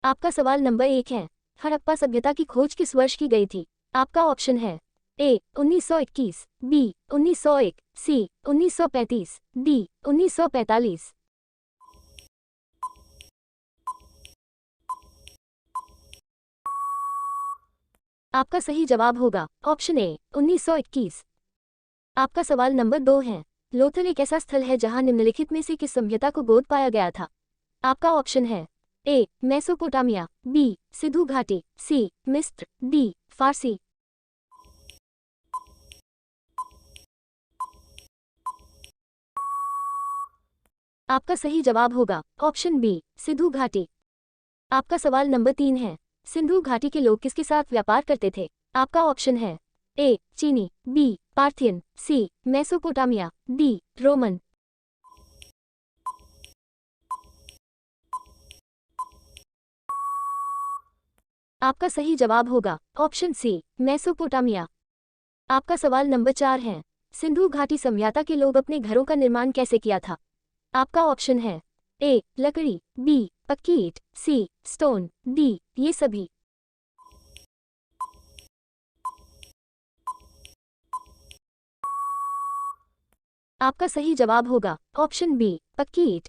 आपका सवाल नंबर 1 है, हड़प्पा सभ्यता की खोज किस वर्ष की गई थी? आपका ऑप्शन है ए 1921, बी 1901, सी 1935, डी 1945। आपका सही जवाब होगा ऑप्शन ए 1921। आपका सवाल नंबर 2 है, लोथल एक ऐसा स्थल है जहां निम्नलिखित में से किस सभ्यता को गोद पाया गया था? आपका ऑप्शन है ए मेसोपोटामिया, बी सिंधु घाटी, सी मिस्र, डी फारसी। आपका सही जवाब होगा ऑप्शन बी सिंधु घाटी। आपका सवाल नंबर 3 है, सिंधु घाटी के लोग किसके साथ व्यापार करते थे? आपका ऑप्शन है ए चीनी, बी पार्थियन, सी मेसोपोटामिया, डी रोमन। आपका सही जवाब होगा ऑप्शन सी मेसोपोटामिया। आपका सवाल नंबर 4 है, सिंधु घाटी सभ्यता के लोग अपने घरों का निर्माण कैसे किया था? आपका ऑप्शन है ए लकड़ी, बी पक्की ईंट, सी स्टोन, डी ये सभी। आपका सही जवाब होगा ऑप्शन बी पक्की ईंट।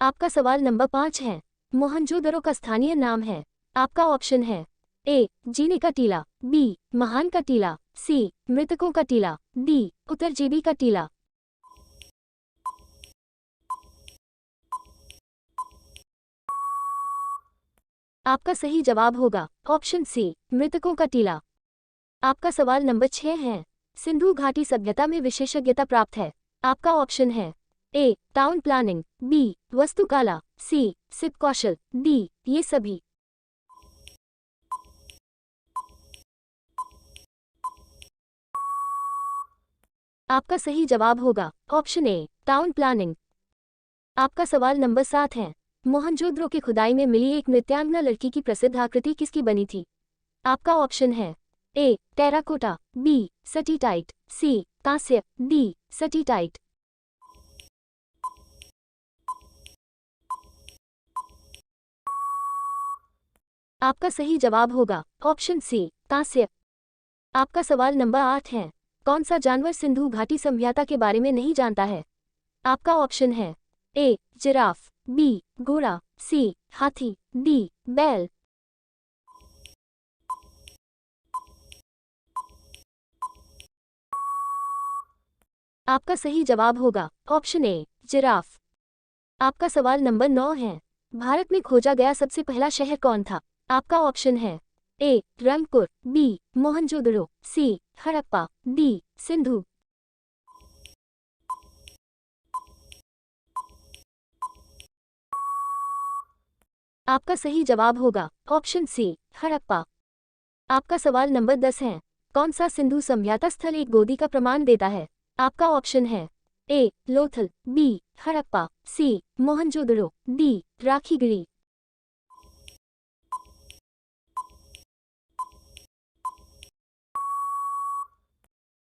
आपका सवाल नंबर 5 है, मोहनजोदड़ो का स्थानीय नाम है? आपका ऑप्शन है ए जीने का टीला, बी महान का टीला, सी मृतकों का टीला, डी उत्तरजीवी का टीला। आपका सही जवाब होगा ऑप्शन सी मृतकों का टीला। आपका सवाल नंबर 6 है, सिंधु घाटी सभ्यता में विशेषज्ञता प्राप्त है? आपका ऑप्शन है ए टाउन प्लानिंग, बी वास्तुकला, सी शिल्प कौशल, डी ये सभी। आपका सही जवाब होगा ऑप्शन ए टाउन प्लानिंग। आपका सवाल नंबर 7 है, मोहनजोदड़ो की खुदाई में मिली एक नृत्यांगना लड़की की प्रसिद्ध आकृति किसकी बनी थी? आपका ऑप्शन है ए टेराकोटा, बी सटीटाइट, सी कांस्य, डी सटीटाइट। आपका सही जवाब होगा ऑप्शन सी कांस्य। आपका सवाल नंबर 8 है, कौन सा जानवर सिंधु घाटी सभ्यता के बारे में नहीं जानता है? आपका ऑप्शन है ए जिराफ, बी घोड़ा, सी हाथी, डी बैल। आपका सही जवाब होगा ऑप्शन ए जिराफ। आपका सवाल नंबर 9 है, भारत में खोजा गया सबसे पहला शहर कौन था? आपका ऑप्शन है ए रंगपुर, बी मोहनजोदड़ो, सी हड़प्पा, डी सिंधु। आपका सही जवाब होगा ऑप्शन सी हड़प्पा। आपका सवाल नंबर 10 है, कौन सा सिंधु सभ्यता स्थल एक गोदी का प्रमाण देता है? आपका ऑप्शन है ए लोथल, बी हड़प्पा, सी मोहनजोदड़ो, डी राखीगढ़ी।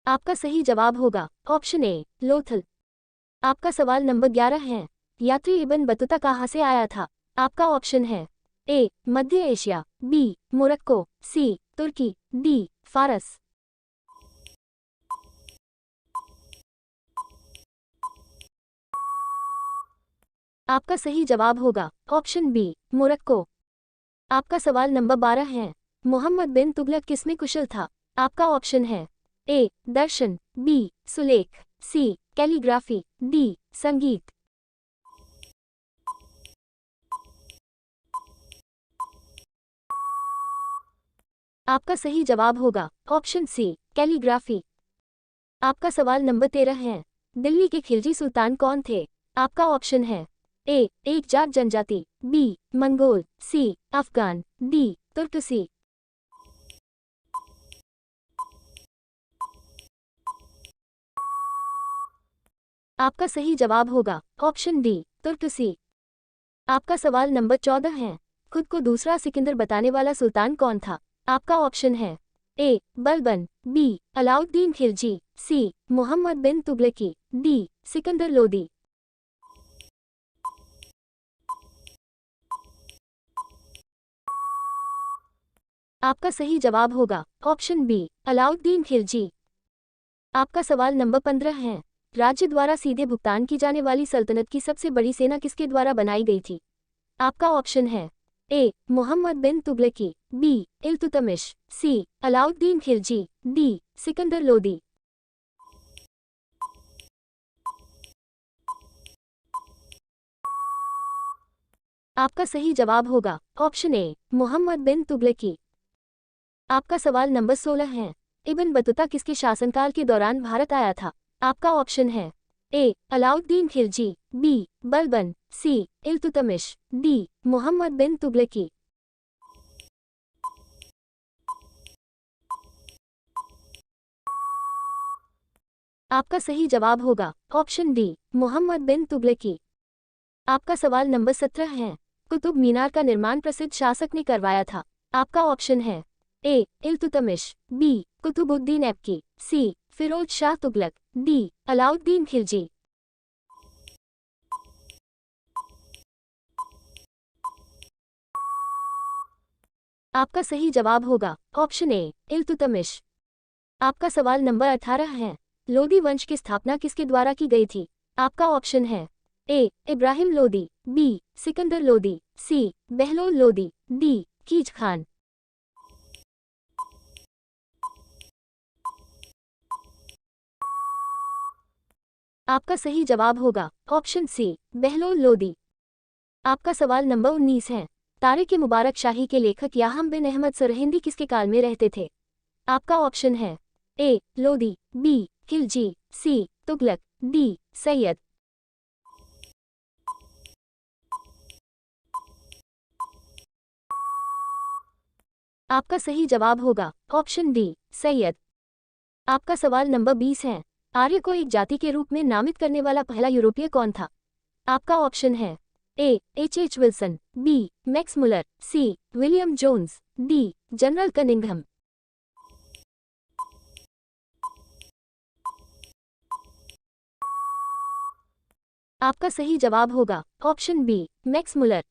आपका सही जवाब होगा ऑप्शन ए लोथल। आपका सवाल नंबर 11 है, यात्री इब्न बतूता कहाँ से आया था? आपका ऑप्शन है ए मध्य एशिया, बी मोरक्को, सी तुर्की, डी फारस। आपका सही जवाब होगा ऑप्शन बी मोरक्को। आपका सवाल नंबर 12 है, मोहम्मद बिन तुगलक किसमें कुशल था? आपका ऑप्शन है ए दर्शन, बी सुलेख, सी कैलीग्राफी, डी संगीत। आपका सही जवाब होगा ऑप्शन सी कैलीग्राफी। आपका सवाल नंबर 13 है, दिल्ली के खिलजी सुल्तान कौन थे? आपका ऑप्शन है ए एक जाट जनजाति, बी मंगोल, सी अफगान, डी तुर्कसी। आपका सही जवाब होगा ऑप्शन डी तुर्कसी। आपका सवाल नंबर 14 है, खुद को दूसरा सिकंदर बताने वाला सुल्तान कौन था? आपका ऑप्शन है ए बलबन, बी अलाउद्दीन खिलजी, सी मोहम्मद बिन तुगलकी, डी सिकंदर लोदी। आपका सही जवाब होगा ऑप्शन बी अलाउद्दीन खिलजी। आपका सवाल नंबर 15 है। राज्य द्वारा सीधे भुगतान की जाने वाली सल्तनत की सबसे बड़ी सेना किसके द्वारा बनाई गई थी? आपका ऑप्शन है ए मोहम्मद बिन तुगलकी, बी इल्तुतमिश, सी अलाउद्दीन खिलजी, डी सिकंदर लोदी। आपका सही जवाब होगा ऑप्शन ए मोहम्मद बिन तुगलकी। आपका सवाल नंबर 16 है। इब्न बतूता किसके शासनकाल के दौरान भारत आया था? आपका ऑप्शन है ए अलाउद्दीन खिलजी, बी बलबन, सी इल्तुतमिश, डी मोहम्मद बिन तुगलकी। आपका सही जवाब होगा ऑप्शन डी मोहम्मद बिन तुगलकी। आपका सवाल नंबर 17 है। कुतुब मीनार का निर्माण प्रसिद्ध शासक ने करवाया था? आपका ऑप्शन है ए इल्तुतमिश, बी कुतुबुद्दीन ऐबकी, सी फिरोज शाह तुगलक, डी अलाउद्दीन खिलजी। आपका सही जवाब होगा ऑप्शन ए इल्तुतमिश। आपका सवाल नंबर 18 है। लोदी वंश की स्थापना किसके द्वारा की गई थी? आपका ऑप्शन है ए इब्राहिम लोदी, बी सिकंदर लोदी, सी बहलोल लोदी, डी कीज खान। आपका सही जवाब होगा ऑप्शन सी बहलोल लोदी। आपका सवाल नंबर 19 है। तारिक मुबारक शाही के लेखक याहम बिन अहमद सरहिंदी किसके काल में रहते थे? आपका ऑप्शन है ए लोदी, बी खिलजी, सी तुगलक, डी सैयद। आपका सही जवाब होगा ऑप्शन डी सैयद। आपका सवाल नंबर 20 है। आर्य को एक जाति के रूप में नामित करने वाला पहला यूरोपीय कौन था? आपका ऑप्शन है A H Wilson, B Max Muller, C William Jones, D General Cunningham. आपका सही जवाब होगा ऑप्शन बी मैक्स मुलर।